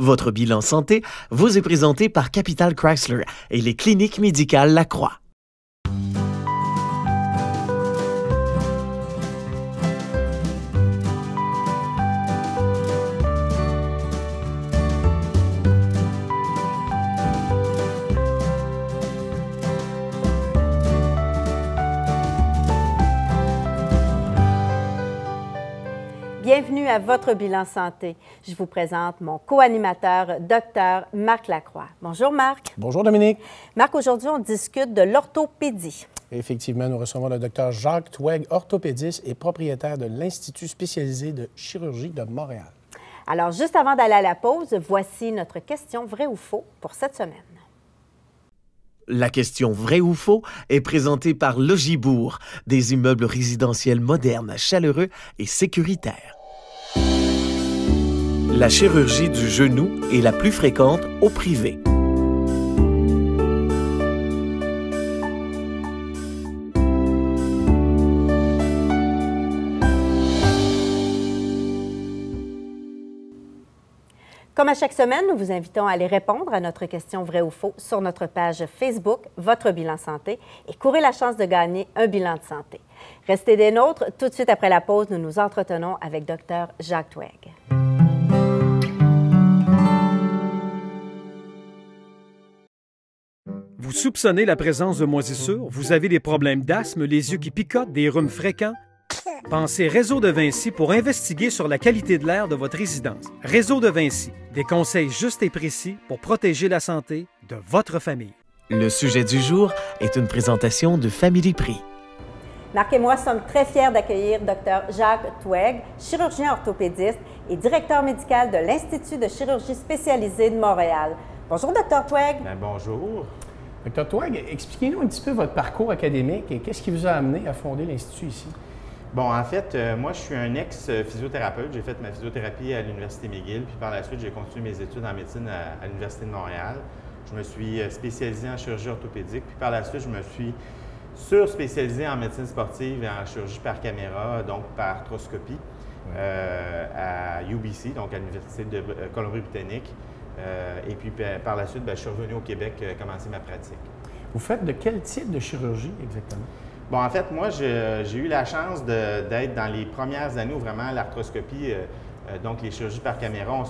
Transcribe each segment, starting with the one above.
Votre bilan santé vous est présenté par Capital Chrysler et les cliniques médicales Lacroix. Bienvenue à votre bilan santé. Je vous présente mon co-animateur, Dr Marc Lacroix. Bonjour Marc. Bonjour Dominique. Marc, aujourd'hui on discute de l'orthopédie. Effectivement, nous recevons le Dr Jacques Twegg, orthopédiste et propriétaire de l'Institut spécialisé de chirurgie de Montréal. Alors, juste avant d'aller à la pause, voici notre question vrai ou faux pour cette semaine. La question vrai ou faux est présentée par Logibourg, des immeubles résidentiels modernes, chaleureux et sécuritaires. La chirurgie du genou est la plus fréquente au privé. Comme à chaque semaine, nous vous invitons à aller répondre à notre question vrai ou faux sur notre page Facebook, Votre bilan santé, et courez la chance de gagner un bilan de santé. Restez des nôtres. Tout de suite après la pause, nous nous entretenons avec Dr Jacques Twegg. Vous soupçonnez la présence de moisissures, vous avez des problèmes d'asthme, les yeux qui picotent, des rhumes fréquents? Pensez Réseau de Vinci pour investiguer sur la qualité de l'air de votre résidence. Réseau de Vinci, des conseils justes et précis pour protéger la santé de votre famille. Le sujet du jour est une présentation de Family Prix. Marc et moi sommes très fiers d'accueillir Dr Jacques Twegg, chirurgien orthopédiste et directeur médical de l'Institut de chirurgie spécialisée de Montréal. Bonjour Dr Twegg. Bien, bonjour. Dr Twegg, expliquez-nous un petit peu votre parcours académique et qu'est-ce qui vous a amené à fonder l'Institut ici? Bon, en fait, moi, je suis un ex-physiothérapeute. J'ai fait ma physiothérapie à l'Université McGill, puis par la suite, j'ai continué mes études en médecine à l'Université de Montréal. Je me suis spécialisé en chirurgie orthopédique, puis par la suite, je me suis surspécialisé en médecine sportive et en chirurgie par caméra, donc par arthroscopie, à UBC, donc à l'Université de Colombie-Britannique. Et puis, par la suite, je suis revenu au Québec commencer ma pratique. Vous faites de quel type de chirurgie exactement? Bon, en fait, moi, j'ai eu la chance d'être dans les premières années où vraiment l'arthroscopie, donc les chirurgies par caméra,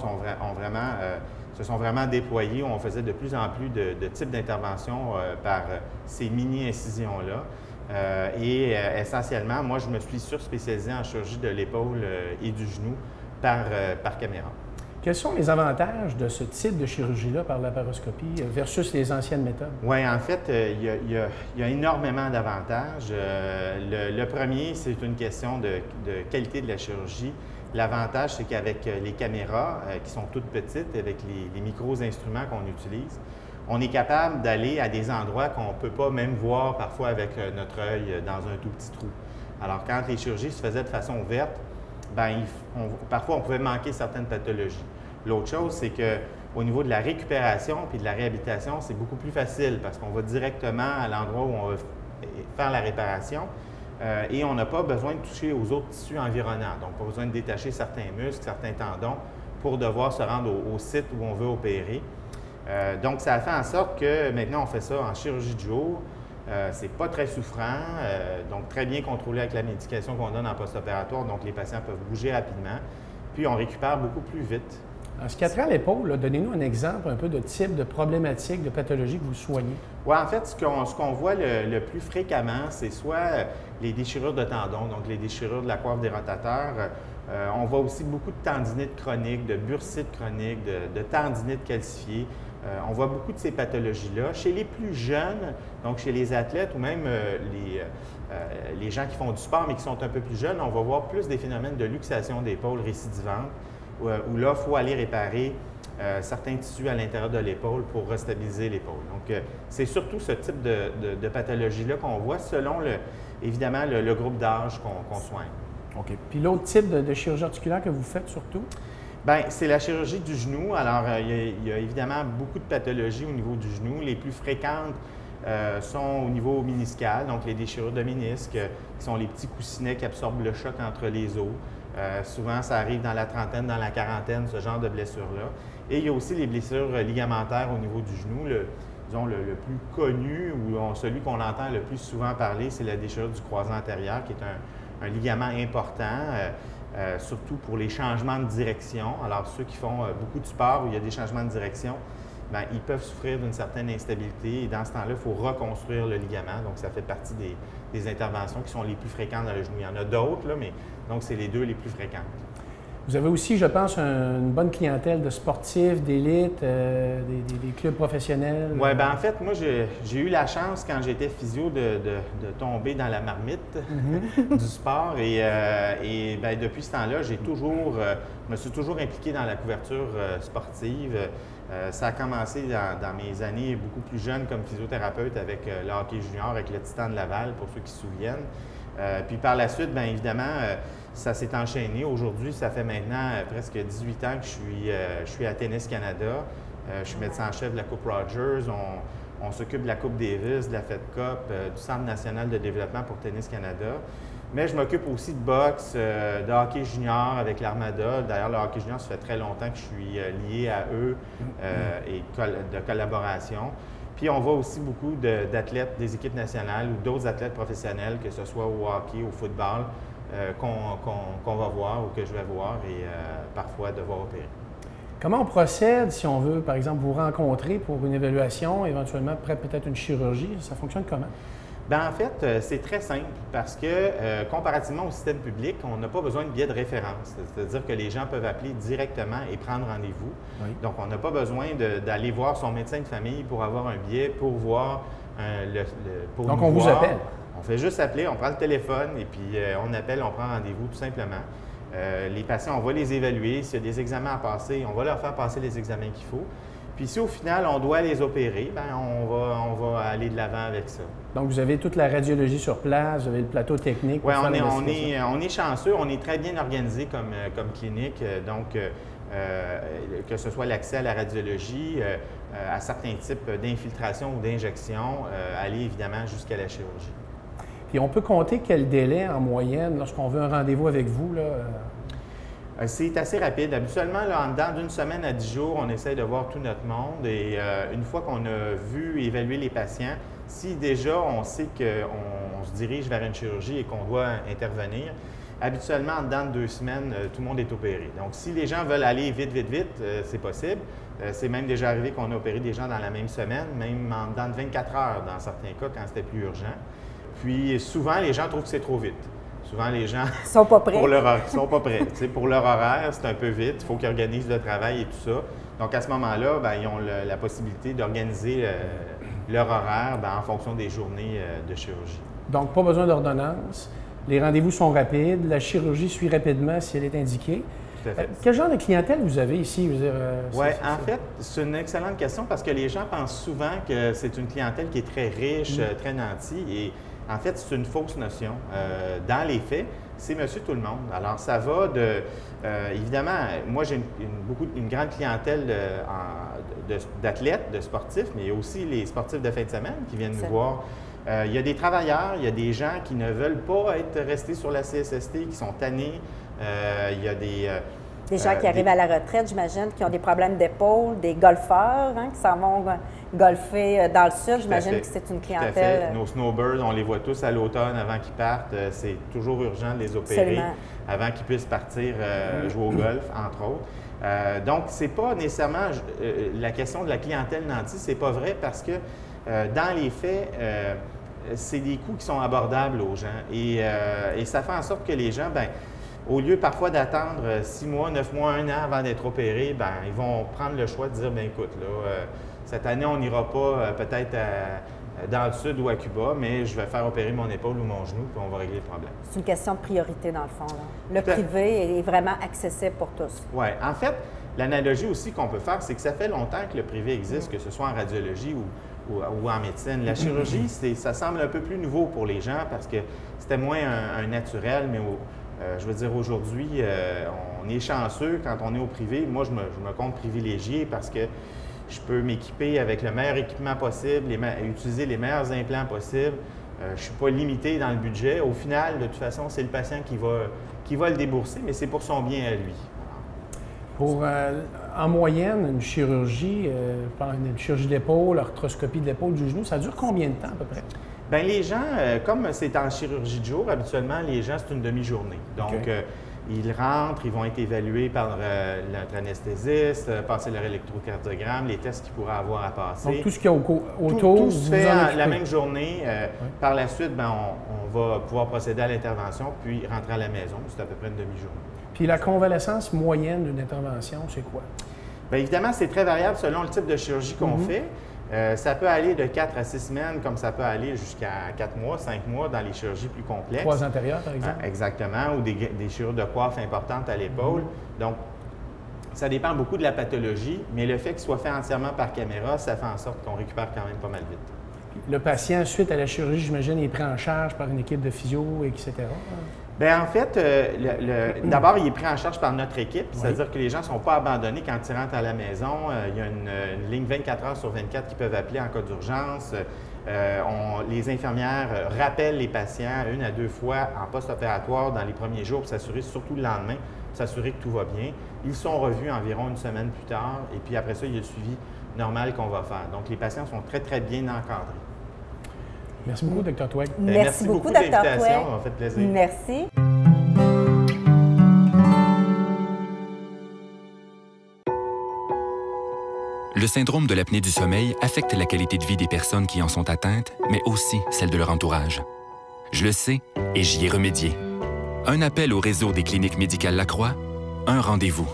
se sont vraiment déployées. On faisait de plus en plus de types d'interventions par ces mini-incisions-là. Essentiellement, moi, je me suis surspécialisé en chirurgie de l'épaule et du genou par caméra. Quels sont les avantages de ce type de chirurgie-là par laparoscopie versus les anciennes méthodes? Oui, en fait, il y a énormément d'avantages. Le premier, c'est une question de qualité de la chirurgie. L'avantage, c'est qu'avec les caméras, qui sont toutes petites, avec les micros-instruments qu'on utilise, on est capable d'aller à des endroits qu'on ne peut pas même voir parfois avec notre œil dans un tout petit trou. Alors, quand les chirurgies se faisaient de façon ouverte, parfois, on pouvait manquer certaines pathologies. L'autre chose, c'est qu'au niveau de la récupération puis de la réhabilitation, c'est beaucoup plus facile parce qu'on va directement à l'endroit où on va faire la réparation et on n'a pas besoin de toucher aux autres tissus environnants. Donc, pas besoin de détacher certains muscles, certains tendons pour devoir se rendre au site où on veut opérer. Donc, ça a fait en sorte que maintenant, on fait ça en chirurgie de jour. C'est pas très souffrant, donc très bien contrôlé avec la médication qu'on donne en post-opératoire, donc les patients peuvent bouger rapidement, puis on récupère beaucoup plus vite. En ce qui a trait à l'épaule, donnez-nous un exemple un peu de type de problématique, de pathologie que vous soignez. Oui, en fait, ce qu'on voit le plus fréquemment, c'est soit les déchirures de tendons, donc les déchirures de la coiffe des rotateurs. On voit aussi beaucoup de tendinite chronique, de bursite chronique, de tendinite calcifiée. On voit beaucoup de ces pathologies-là. Chez les plus jeunes, donc chez les athlètes ou même les gens qui font du sport mais qui sont un peu plus jeunes, on va voir plus des phénomènes de luxation d'épaule récidivante où là, il faut aller réparer certains tissus à l'intérieur de l'épaule pour restabiliser l'épaule. Donc, c'est surtout ce type de pathologie-là qu'on voit selon, évidemment, le groupe d'âge qu'on soigne. OK. Puis l'autre type de chirurgie articulaire que vous faites surtout? Bien, c'est la chirurgie du genou. Alors, il y a évidemment beaucoup de pathologies au niveau du genou. Les plus fréquentes sont au niveau méniscal, donc les déchirures de ménisque, qui sont les petits coussinets qui absorbent le choc entre les os. Souvent, ça arrive dans la trentaine, dans la quarantaine, ce genre de blessures-là. Et il y a aussi les blessures ligamentaires au niveau du genou. Disons, le plus connu ou celui qu'on entend le plus souvent parler, c'est la déchirure du croisé antérieur, qui est un ligament important, surtout pour les changements de direction. Alors, ceux qui font beaucoup de sport où il y a des changements de direction, bien, ils peuvent souffrir d'une certaine instabilité et dans ce temps-là, il faut reconstruire le ligament. Donc, ça fait partie des interventions qui sont les plus fréquentes dans le genou. Il y en a d'autres, là, mais donc, c'est les deux les plus fréquentes. Vous avez aussi, je pense, une bonne clientèle de sportifs, d'élite, des clubs professionnels. Oui, bien en fait, moi, j'ai eu la chance, quand j'étais physio, de tomber dans la marmite du sport. Et bien, depuis ce temps-là, je me suis toujours impliqué dans la couverture sportive. Ça a commencé dans mes années beaucoup plus jeunes comme physiothérapeute avec le hockey junior, avec le Titan de Laval, pour ceux qui se souviennent. Puis par la suite, bien évidemment, ça s'est enchaîné. Aujourd'hui, ça fait maintenant presque 18 ans que je suis à Tennis Canada. Je suis médecin en chef de la Coupe Rogers. On s'occupe de la Coupe Davis, de la Fed Cup, du Centre national de développement pour Tennis Canada. Mais je m'occupe aussi de boxe, de hockey junior avec l'Armada. D'ailleurs, le hockey junior, ça fait très longtemps que je suis lié à eux et de collaboration. Puis on voit aussi beaucoup d'athlètes des équipes nationales ou d'autres athlètes professionnels, que ce soit au hockey, au football, qu'on va voir ou que je vais voir et parfois devoir opérer. Comment on procède si on veut, par exemple, vous rencontrer pour une évaluation, éventuellement peut-être une chirurgie? Ça fonctionne comment? Bien, en fait, c'est très simple parce que, comparativement au système public, on n'a pas besoin de billet de référence. C'est-à-dire que les gens peuvent appeler directement et prendre rendez-vous. Oui. Donc, on n'a pas besoin d'aller voir son médecin de famille pour avoir un billet, pour voir pour Donc, on vous appelle? On fait juste appeler, on prend le téléphone et puis on appelle, on prend rendez-vous tout simplement. Les patients, on va les évaluer. S'il y a des examens à passer, on va leur faire passer les examens qu'il faut. Puis si au final, on doit les opérer, bien, on va aller de l'avant avec ça. Donc, vous avez toute la radiologie sur place, vous avez le plateau technique. Oui, on est chanceux, on est très bien organisé comme clinique. Donc, que ce soit l'accès à la radiologie, à certains types d'infiltration ou d'injection, aller évidemment jusqu'à la chirurgie. Puis on peut compter quel délai en moyenne lorsqu'on veut un rendez-vous avec vous, là? C'est assez rapide. Habituellement, là, en dedans d'une semaine à 10 jours, on essaie de voir tout notre monde. Et une fois qu'on a vu évaluer les patients, si déjà on sait qu'on se dirige vers une chirurgie et qu'on doit intervenir, habituellement, en dedans de 2 semaines, tout le monde est opéré. Donc, si les gens veulent aller vite, c'est possible. C'est même déjà arrivé qu'on a opéré des gens dans la même semaine, même en dedans de 24 heures dans certains cas quand c'était plus urgent. Puis souvent, les gens trouvent que c'est trop vite. Souvent, les gens ne sont pas prêts. Sont pas prêts. Pour leur horaire, c'est un peu vite. Il faut qu'ils organisent le travail et tout ça. Donc, à ce moment-là, bien, ils ont la possibilité d'organiser leur horaire en fonction des journées de chirurgie. Donc, pas besoin d'ordonnance. Les rendez-vous sont rapides. La chirurgie suit rapidement si elle est indiquée. Tout à fait. Quel genre de clientèle vous avez ici? Oui, en fait, c'est une excellente question parce que les gens pensent souvent que c'est une clientèle qui est très riche, très nantie. Et en fait, c'est une fausse notion. Dans les faits, c'est monsieur tout le monde. Alors, ça va de... évidemment, moi, j'ai une grande clientèle d'athlètes, de sportifs, mais il y a aussi les sportifs de fin de semaine qui viennent nous voir. Il y a des travailleurs, il y a des gens qui ne veulent pas être restés sur la CSST, qui sont tannés. Il y a des gens qui arrivent à la retraite, j'imagine, qui ont des problèmes d'épaule, des golfeurs qui s'en vont golfer dans le sud. J'imagine que c'est une clientèle. Tout à fait. Nos snowbirds, on les voit tous à l'automne avant qu'ils partent. C'est toujours urgent de les opérer. Absolument. Avant qu'ils puissent partir jouer au golf, entre autres. Donc, c'est pas nécessairement la question de la clientèle nantie, c'est pas vrai parce que dans les faits, c'est des coûts qui sont abordables aux gens. Et ça fait en sorte que les gens, bien, au lieu parfois d'attendre 6 mois, 9 mois, 1 an avant d'être opérés, bien, ils vont prendre le choix de dire, bien, écoute, là, cette année, on n'ira pas peut-être dans le sud ou à Cuba, mais je vais faire opérer mon épaule ou mon genou, puis on va régler le problème. C'est une question de priorité, dans le fond. Là. Le privé est vraiment accessible pour tous. Oui. En fait, l'analogie aussi qu'on peut faire, c'est que ça fait longtemps que le privé existe, que ce soit en radiologie ou en médecine. La chirurgie, ça semble un peu plus nouveau pour les gens parce que c'était moins un naturel, mais je veux dire, aujourd'hui, on est chanceux quand on est au privé. Moi, je me compte privilégié parce que je peux m'équiper avec le meilleur équipement possible, utiliser les meilleurs implants possibles. je ne suis pas limité dans le budget. Au final, de toute façon, c'est le patient qui va le débourser, mais c'est pour son bien à lui. Pour, en moyenne, une chirurgie d'épaule, arthroscopie de l'épaule, du genou, ça dure combien de temps à peu près? Bien, les gens, comme c'est en chirurgie de jour, habituellement, les gens, c'est une demi-journée. Donc, ils rentrent, ils vont être évalués par notre anesthésiste, passer leur électrocardiogramme, les tests qu'ils pourraient avoir à passer. Donc, tout ce qu'il y a autour, tout se fait la même journée. Par la suite, bien, on va pouvoir procéder à l'intervention, puis rentrer à la maison. C'est à peu près une demi-journée. Puis la convalescence moyenne d'une intervention, c'est quoi? Bien, évidemment, c'est très variable selon le type de chirurgie qu'on fait. Ça peut aller de 4 à 6 semaines, comme ça peut aller jusqu'à 4 mois, 5 mois dans les chirurgies plus complexes. 3 antérieures, par exemple? Exactement, ou des chirurgies de coiffe importantes à l'épaule. Donc, ça dépend beaucoup de la pathologie, mais le fait qu'il soit fait entièrement par caméra, ça fait en sorte qu'on récupère quand même pas mal vite. Le patient, suite à la chirurgie, j'imagine, il est pris en charge par une équipe de physio, etc.? Bien, en fait, d'abord, il est pris en charge par notre équipe, c'est-à-dire que les gens ne sont pas abandonnés quand ils rentrent à la maison. Il y a une ligne 24 heures sur 24 qui peuvent appeler en cas d'urgence. Les infirmières rappellent les patients 1 à 2 fois en post-opératoire dans les premiers jours pour s'assurer, surtout le lendemain, pour s'assurer que tout va bien. Ils sont revus environ une semaine plus tard et puis après ça, il y a le suivi normal qu'on va faire. Donc, les patients sont très, très bien encadrés. Merci beaucoup, Dr. Twegg. Merci beaucoup, Dr. Twegg. Ça m'a fait plaisir. Merci. Le syndrome de l'apnée du sommeil affecte la qualité de vie des personnes qui en sont atteintes, mais aussi celle de leur entourage. Je le sais et j'y ai remédié. Un appel au réseau des cliniques médicales Lacroix, un rendez-vous.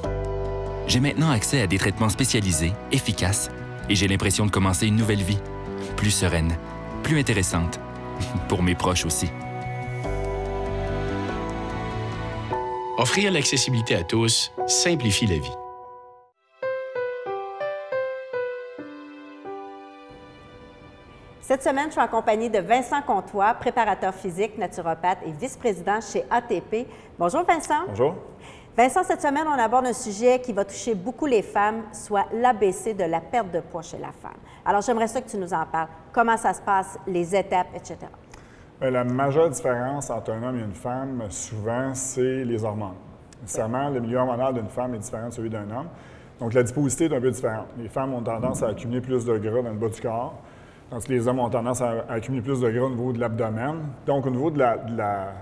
J'ai maintenant accès à des traitements spécialisés, efficaces, et j'ai l'impression de commencer une nouvelle vie, plus sereine, plus intéressante, pour mes proches aussi. Offrir l'accessibilité à tous simplifie la vie. Cette semaine, je suis en compagnie de Vincent Comtois, préparateur physique, naturopathe et vice-président chez ATP. Bonjour Vincent. Bonjour. Vincent, cette semaine, on aborde un sujet qui va toucher beaucoup les femmes, soit l'ABC de la perte de poids chez la femme. Alors, j'aimerais ça que tu nous en parles. Comment ça se passe, les étapes, etc. La majeure différence entre un homme et une femme, souvent, c'est les hormones. Nécessairement, le milieu hormonal d'une femme est différent de celui d'un homme. Donc, la disponibilité est un peu différente. Les femmes ont tendance à accumuler plus de gras dans le bas du corps, tandis que les hommes ont tendance à accumuler plus de gras au niveau de l'abdomen. Donc, au niveau de la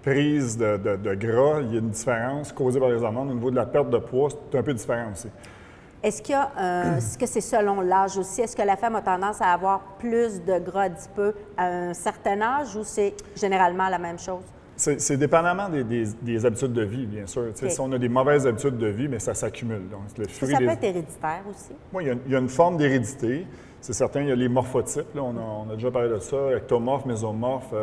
prise de gras, il y a une différence causée par les hormones. Au niveau de la perte de poids, c'est un peu différent aussi. Est-ce qu'il y a, est-ce que c'est selon l'âge aussi? Est-ce que la femme a tendance à avoir plus de gras un petit peu à un certain âge ou c'est généralement la même chose? C'est dépendamment des habitudes de vie, bien sûr. Okay. Si on a des mauvaises habitudes de vie, mais ça s'accumule. Donc, ça peut être héréditaire aussi? Oui, il y a une forme d'hérédité. C'est certain, il y a les morphotypes. Là, on a déjà parlé de ça, ectomorphe, mésomorphe,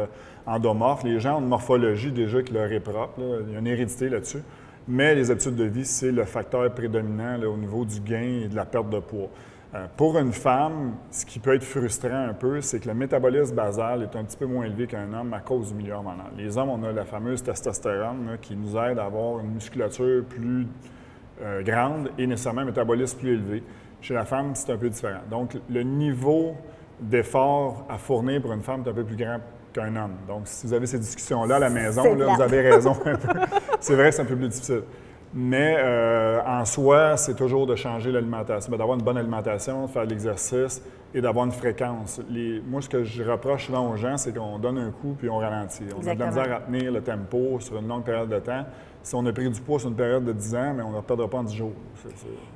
endomorphe. Les gens ont une morphologie déjà qui leur est propre. Là. Il y a une hérédité là-dessus. Mais les habitudes de vie, c'est le facteur prédominant là, au niveau du gain et de la perte de poids. Pour une femme, ce qui peut être frustrant un peu, c'est que le métabolisme basal est un petit peu moins élevé qu'un homme à cause du milieu hormonal. Les hommes, on a la fameuse testostérone là, qui nous aide à avoir une musculature plus grande et nécessairement un métabolisme plus élevé. Chez la femme, c'est un peu différent. Donc, le niveau d'effort à fournir pour une femme est un peu plus grand qu'un homme. Donc, si vous avez ces discussions-là à la maison, là, vous avez raison un peu. C'est vrai que c'est un peu plus difficile. Mais en soi, c'est toujours de changer l'alimentation, d'avoir une bonne alimentation, de faire de l'exercice et d'avoir une fréquence. Moi, ce que je reproche souvent aux gens, c'est qu'on donne un coup puis on ralentit. On a de la misère à tenir le tempo sur une longue période de temps. Si on a pris du poids sur une période de 10 ans, mais on ne perdra pas en 10 jours.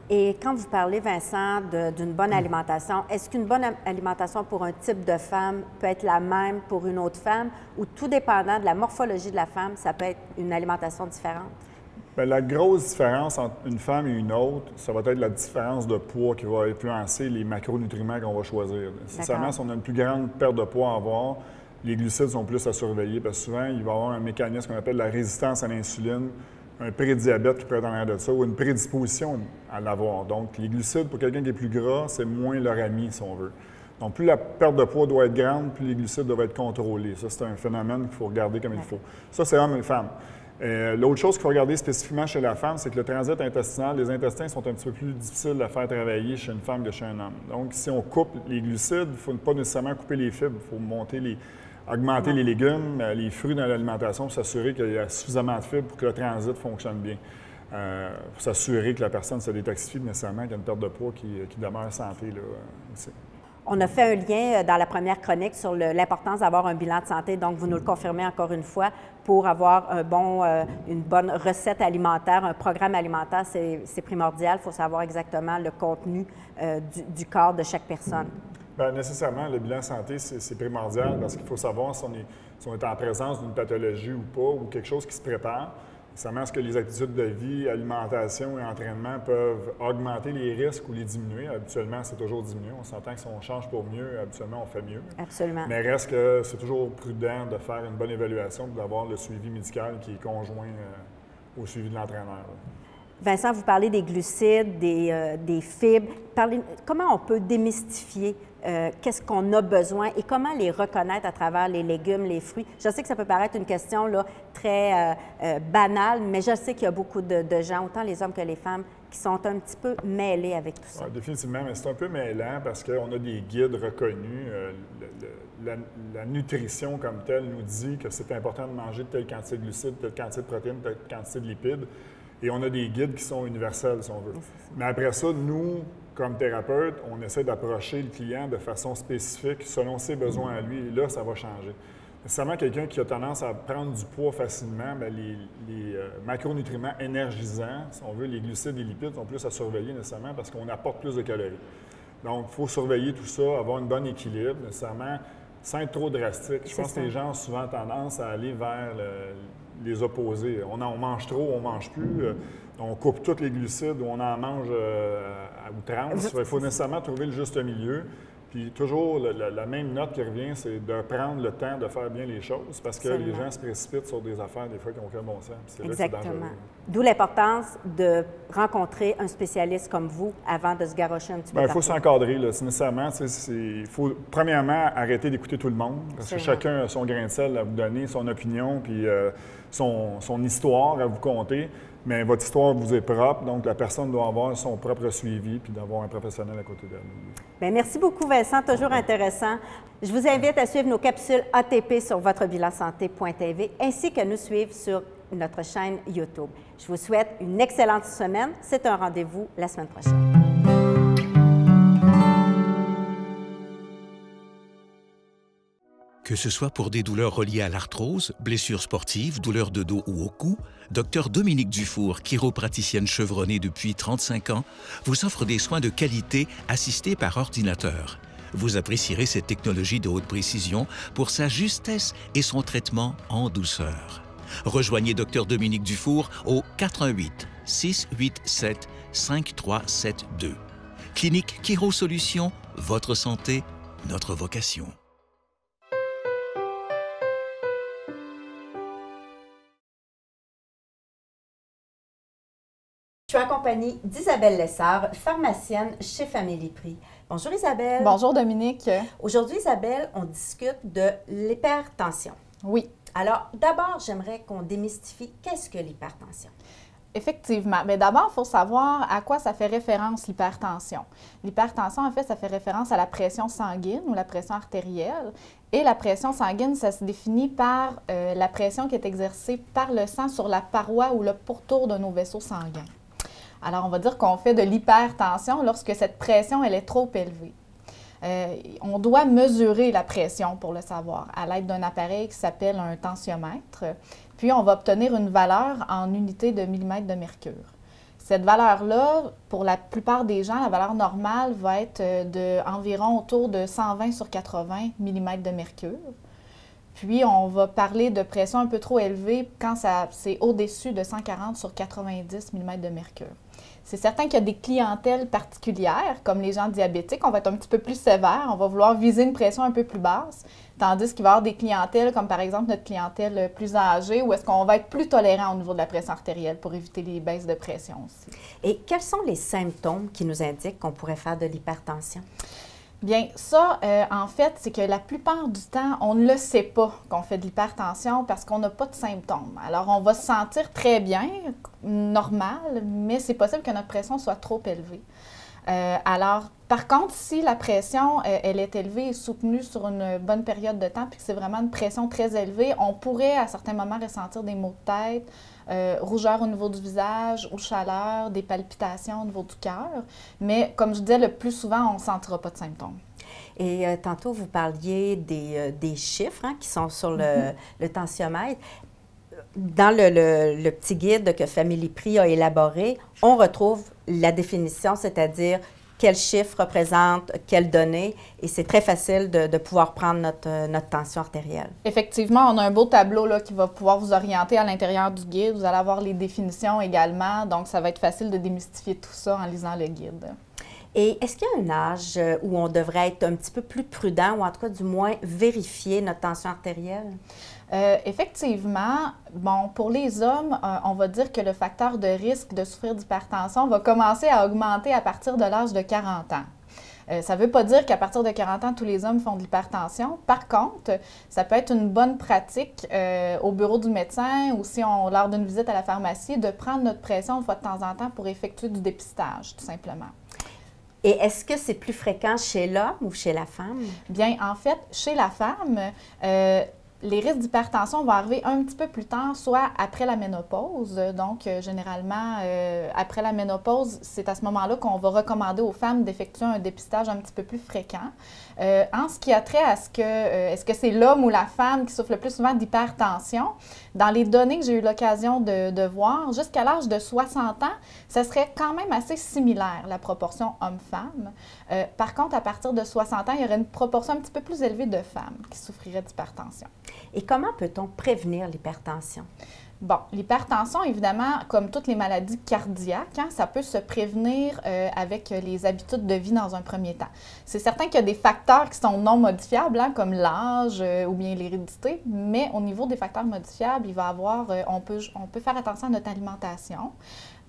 Et quand vous parlez, Vincent, d'une bonne alimentation, est-ce qu'une bonne alimentation pour un type de femme peut être la même pour une autre femme ou tout dépendant de la morphologie de la femme, ça peut être une alimentation différente? Bien, la grosse différence entre une femme et une autre, ça va être la différence de poids qui va influencer les macronutriments qu'on va choisir. Sincèrement, si on a une plus grande perte de poids à avoir, les glucides sont plus à surveiller parce que souvent, il va y avoir un mécanisme qu'on appelle la résistance à l'insuline, un prédiabète qui peut être en arrière de ça ou une prédisposition à l'avoir. Donc, les glucides, pour quelqu'un qui est plus gras, c'est moins leur ami, si on veut. Donc, plus la perte de poids doit être grande, plus les glucides doivent être contrôlés. Ça, c'est un phénomène qu'il faut regarder comme il faut. Ça, c'est homme et femme. L'autre chose qu'il faut regarder spécifiquement chez la femme, c'est que le transit intestinal, les intestins sont un petit peu plus difficiles à faire travailler chez une femme que chez un homme. Donc, si on coupe les glucides, il ne faut pas nécessairement couper les fibres, il faut monter Augmenter les légumes, les fruits dans l'alimentation pour s'assurer qu'il y a suffisamment de fibres pour que le transit fonctionne bien. Pour s'assurer que la personne se détoxifie nécessairement, qu'il y a une perte de poids qui demeure santé là, aussi. On a fait un lien dans la première chronique sur l'importance d'avoir un bilan de santé. Donc, vous nous le confirmez encore une fois, pour avoir une bonne recette alimentaire, un programme alimentaire, c'est primordial. Il faut savoir exactement le contenu du corps de chaque personne. Bien, nécessairement, le bilan santé, c'est primordial parce qu'il faut savoir si on est en présence d'une pathologie ou pas, ou quelque chose qui se prépare. Nécessairement, est-ce que les attitudes de vie, alimentation et entraînement peuvent augmenter les risques ou les diminuer? Habituellement, c'est toujours diminué. On s'entend que si on change pour mieux, habituellement, on fait mieux. Absolument. Mais reste que c'est toujours prudent de faire une bonne évaluation et d'avoir le suivi médical qui est conjoint au suivi de l'entraîneur. Vincent, vous parlez des glucides, des fibres. Comment on peut démystifier qu'est-ce qu'on a besoin et comment les reconnaître à travers les légumes, les fruits? Je sais que ça peut paraître une question là, très banale, mais je sais qu'il y a beaucoup de gens, autant les hommes que les femmes, qui sont un petit peu mêlés avec tout ça. Ouais, définitivement, mais c'est un peu mêlant parce qu'on a des guides reconnus. La nutrition comme telle nous dit que c'est important de manger telle quantité de glucides, telle quantité de protéines, telle quantité de lipides. Et on a des guides qui sont universels, si on veut. Mais après ça, nous, comme thérapeutes, on essaie d'approcher le client de façon spécifique, selon ses besoins à lui. Et là, ça va changer. Nécessairement, quelqu'un qui a tendance à prendre du poids facilement, bien, les macronutriments énergisants, si on veut, les glucides et les lipides, sont plus à surveiller nécessairement parce qu'on apporte plus de calories. Donc, il faut surveiller tout ça, avoir un bon équilibre, nécessairement, sans être trop drastique. Je pense que les gens ont souvent tendance à aller vers les opposés. On mange trop, on mange plus. On coupe tous les glucides ou on en mange à outrance. Il faut nécessairement trouver le juste milieu. Puis toujours, la même note qui revient, c'est de prendre le temps de faire bien les choses parce que les gens se précipitent sur des affaires des fois qui n'ont aucun bon sens. Exactement. D'où l'importance de rencontrer un spécialiste comme vous avant de se garrocher un petit peu. Il faut s'encadrer, nécessairement. Il faut, premièrement, arrêter d'écouter tout le monde parce que chacun a son grain de sel à vous donner, son opinion, puis son histoire à vous conter. Mais votre histoire vous est propre, donc la personne doit avoir son propre suivi puis d'avoir un professionnel à côté d'elle. Bien, merci beaucoup, Vincent. Toujours intéressant. Je vous invite à suivre nos capsules ATP sur votrebilansanté.tv ainsi que nous suivre sur notre chaîne YouTube. Je vous souhaite une excellente semaine. C'est un rendez-vous la semaine prochaine. Que ce soit pour des douleurs reliées à l'arthrose, blessures sportives, douleurs de dos ou au cou, Dr Dominique Dufour, chiropraticienne chevronnée depuis 35 ans, vous offre des soins de qualité assistés par ordinateur. Vous apprécierez cette technologie de haute précision pour sa justesse et son traitement en douceur. Rejoignez Dr Dominique Dufour au 88 687 5372. Clinique Chiro Solutions, votre santé, notre vocation. Je suis en compagnie d'Isabelle Lessard, pharmacienne chez Family Prix. Bonjour Isabelle. Bonjour Dominique. Aujourd'hui, Isabelle, on discute de l'hypertension. Oui. Alors, d'abord, j'aimerais qu'on démystifie qu'est-ce que l'hypertension. Effectivement. Bien, d'abord, il faut savoir à quoi ça fait référence l'hypertension. L'hypertension, en fait, ça fait référence à la pression sanguine ou la pression artérielle. Et la pression sanguine, ça se définit par la pression qui est exercée par le sang sur la paroi ou le pourtour de nos vaisseaux sanguins. Alors, on va dire qu'on fait de l'hypertension lorsque cette pression, elle est trop élevée. On doit mesurer la pression pour le savoir à l'aide d'un appareil qui s'appelle un tensiomètre. Puis, on va obtenir une valeur en unités de millimètre de mercure. Cette valeur-là, pour la plupart des gens, la valeur normale va être d'environ autour de 120 sur 80 mm de mercure. Puis, on va parler de pression un peu trop élevée quand c'est au-dessus de 140 sur 90 mm de mercure. C'est certain qu'il y a des clientèles particulières, comme les gens diabétiques, on va être un petit peu plus sévère, on va vouloir viser une pression un peu plus basse, tandis qu'il va y avoir des clientèles, comme par exemple notre clientèle plus âgée, où est-ce qu'on va être plus tolérant au niveau de la pression artérielle pour éviter les baisses de pression aussi. Et quels sont les symptômes qui nous indiquent qu'on pourrait faire de l'hypertension? Bien, ça, en fait, c'est que la plupart du temps, on ne le sait pas qu'on fait de l'hypertension parce qu'on n'a pas de symptômes. Alors, on va se sentir très bien, normal, mais c'est possible que notre pression soit trop élevée. Alors, par contre, si la pression, elle est élevée et soutenue sur une bonne période de temps, puis que c'est vraiment une pression très élevée, on pourrait à certains moments ressentir des maux de tête, rougeur au niveau du visage ou chaleur, des palpitations au niveau du cœur. Mais comme je disais, le plus souvent, on ne sentira pas de symptômes. Et tantôt, vous parliez des chiffres qui sont sur le tensiomètre. Dans le petit guide que Family Prix a élaboré, on retrouve la définition, c'est-à-dire quel chiffre représente quelle donnée, et c'est très facile de pouvoir prendre notre tension artérielle. Effectivement, on a un beau tableau là, qui va pouvoir vous orienter à l'intérieur du guide. Vous allez avoir les définitions également, donc ça va être facile de démystifier tout ça en lisant le guide. Et est-ce qu'il y a un âge où on devrait être un petit peu plus prudent, ou en tout cas du moins vérifier notre tension artérielle? Effectivement, bon, pour les hommes, on va dire que le facteur de risque de souffrir d'hypertension va commencer à augmenter à partir de l'âge de 40 ans. Ça ne veut pas dire qu'à partir de 40 ans, tous les hommes font de l'hypertension. Par contre, ça peut être une bonne pratique au bureau du médecin ou si lors d'une visite à la pharmacie, de prendre notre pression une fois de temps en temps pour effectuer du dépistage, tout simplement. Et est-ce que c'est plus fréquent chez l'homme ou chez la femme? Bien, en fait, chez la femme, les risques d'hypertension vont arriver un petit peu plus tard, soit après la ménopause. Donc, généralement, après la ménopause, c'est à ce moment-là qu'on va recommander aux femmes d'effectuer un dépistage un petit peu plus fréquent. En ce qui a trait à est-ce que c'est l'homme ou la femme qui souffre le plus souvent d'hypertension, dans les données que j'ai eu l'occasion de voir, jusqu'à l'âge de 60 ans, ça serait quand même assez similaire, la proportion homme-femme. Par contre, à partir de 60 ans, il y aurait une proportion un petit peu plus élevée de femmes qui souffriraient d'hypertension. Et comment peut-on prévenir l'hypertension? Bon, l'hypertension, évidemment, comme toutes les maladies cardiaques, ça peut se prévenir avec les habitudes de vie dans un premier temps. C'est certain qu'il y a des facteurs qui sont non modifiables, comme l'âge ou bien l'hérédité, mais au niveau des facteurs modifiables, il va avoir, on peut faire attention à notre alimentation,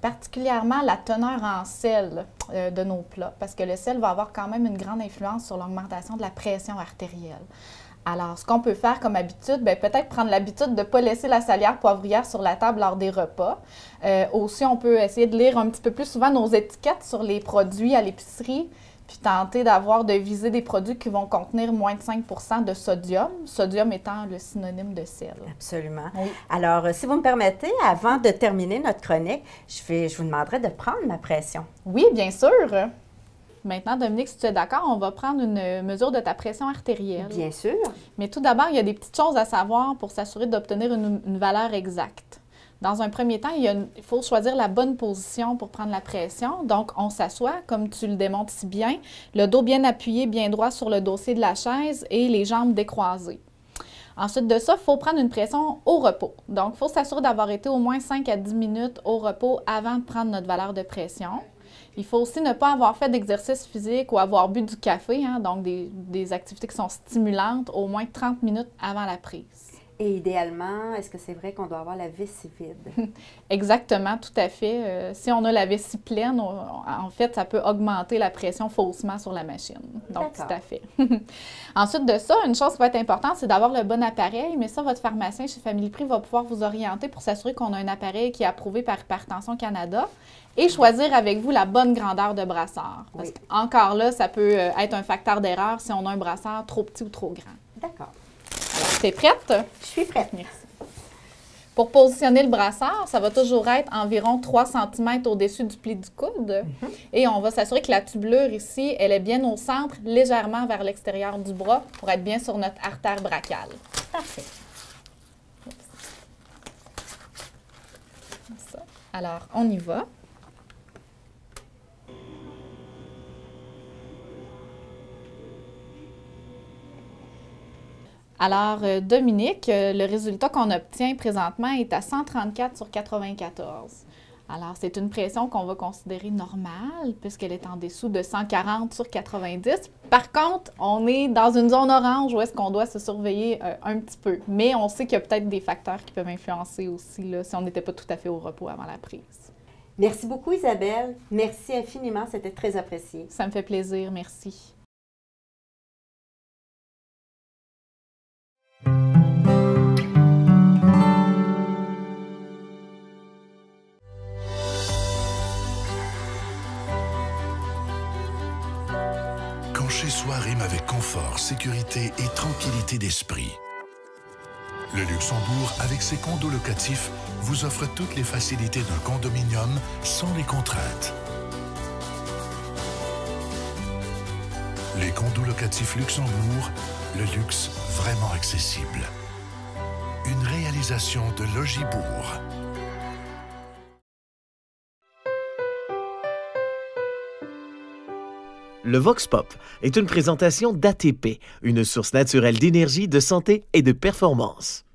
particulièrement la teneur en sel de nos plats, parce que le sel va avoir quand même une grande influence sur l'augmentation de la pression artérielle. Alors, ce qu'on peut faire comme habitude, peut-être prendre l'habitude de ne pas laisser la salière poivrière sur la table lors des repas. Aussi, on peut essayer de lire un petit peu plus souvent nos étiquettes sur les produits à l'épicerie, puis tenter de viser des produits qui vont contenir moins de 5 % de sodium, sodium étant le synonyme de sel. Absolument. Oui. Alors, si vous me permettez, avant de terminer notre chronique, je vous demanderai de prendre ma pression. Oui, bien sûr. Maintenant, Dominique, si tu es d'accord, on va prendre une mesure de ta pression artérielle. Bien sûr. Mais tout d'abord, il y a des petites choses à savoir pour s'assurer d'obtenir une valeur exacte. Dans un premier temps, il faut choisir la bonne position pour prendre la pression. Donc, on s'assoit, comme tu le démontres si bien, le dos bien appuyé, bien droit sur le dossier de la chaise et les jambes décroisées. Ensuite de ça, il faut prendre une pression au repos. Donc, il faut s'assurer d'avoir été au moins 5 à 10 minutes au repos avant de prendre notre valeur de pression. Il faut aussi ne pas avoir fait d'exercice physique ou avoir bu du café, donc des activités qui sont stimulantes, au moins 30 minutes avant la prise. Et idéalement, est-ce que c'est vrai qu'on doit avoir la vessie vide? Exactement, tout à fait. Si on a la vessie pleine, en fait, ça peut augmenter la pression faussement sur la machine. Donc, tout à fait. Ensuite de ça, une chose qui va être importante, c'est d'avoir le bon appareil, mais ça, votre pharmacien chez Family Prix va pouvoir vous orienter pour s'assurer qu'on a un appareil qui est approuvé par Hypertension Canada et choisir avec vous la bonne grandeur de brassard. Parce qu'encore là, ça peut être un facteur d'erreur si on a un brassard trop petit ou trop grand. D'accord. Alors, t'es prête? Je suis prête. Merci. Pour positionner le brassard, ça va toujours être environ 3 cm au-dessus du pli du coude. Et on va s'assurer que la tubulure ici, elle est bien au centre, légèrement vers l'extérieur du bras pour être bien sur notre artère brachiale. Parfait. Ça. Alors, on y va. Alors, Dominique, le résultat qu'on obtient présentement est à 134 sur 94. Alors, c'est une pression qu'on va considérer normale puisqu'elle est en dessous de 140 sur 90. Par contre, on est dans une zone orange où est-ce qu'on doit se surveiller un petit peu. Mais on sait qu'il y a peut-être des facteurs qui peuvent influencer aussi là, si on n'était pas tout à fait au repos avant la prise. Merci beaucoup, Isabelle. Merci infiniment. C'était très apprécié. Ça me fait plaisir. Merci. Quand chez soi rime avec confort, sécurité et tranquillité d'esprit. Le Luxembourg, avec ses condos locatifs, vous offre toutes les facilités d'un condominium sans les contraintes. Les condos locatifs Luxembourg, le luxe vraiment accessible. Une réalisation de Logibourg. Le Vox Pop est une présentation d'ATP, une source naturelle d'énergie, de santé et de performance.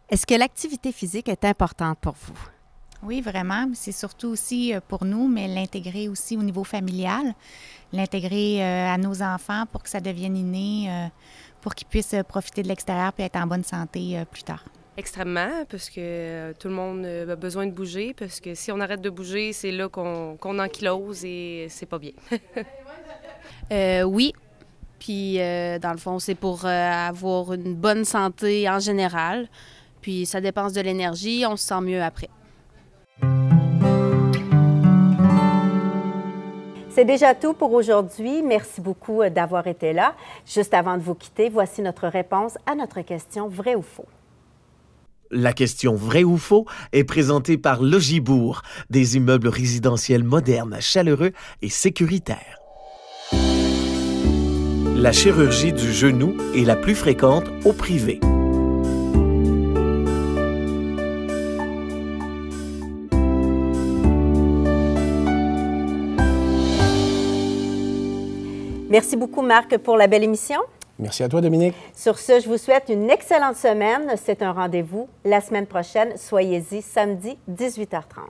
Est-ce que l'activité physique est importante pour vous? Oui, vraiment. C'est surtout aussi pour nous, mais l'intégrer aussi au niveau familial, l'intégrer à nos enfants pour que ça devienne inné, pour qu'ils puissent profiter de l'extérieur et être en bonne santé plus tard. Extrêmement, parce que tout le monde a besoin de bouger, parce que si on arrête de bouger, c'est là qu'on ankylose et c'est pas bien. Oui, puis dans le fond, c'est pour avoir une bonne santé en général, puis ça dépense de l'énergie, on se sent mieux après. C'est déjà tout pour aujourd'hui. Merci beaucoup d'avoir été là. Juste avant de vous quitter, voici notre réponse à notre question vrai ou faux. La question vrai ou faux est présentée par Logibourg, des immeubles résidentiels modernes, chaleureux et sécuritaires. La chirurgie du genou est la plus fréquente au privé. Merci beaucoup, Marc, pour la belle émission. Merci à toi, Dominique. Sur ce, je vous souhaite une excellente semaine. C'est un rendez-vous la semaine prochaine. Soyez-y samedi, 18h30.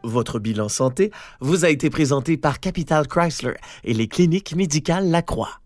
Votre bilan santé vous a été présenté par Capital Chrysler et les cliniques médicales Lacroix.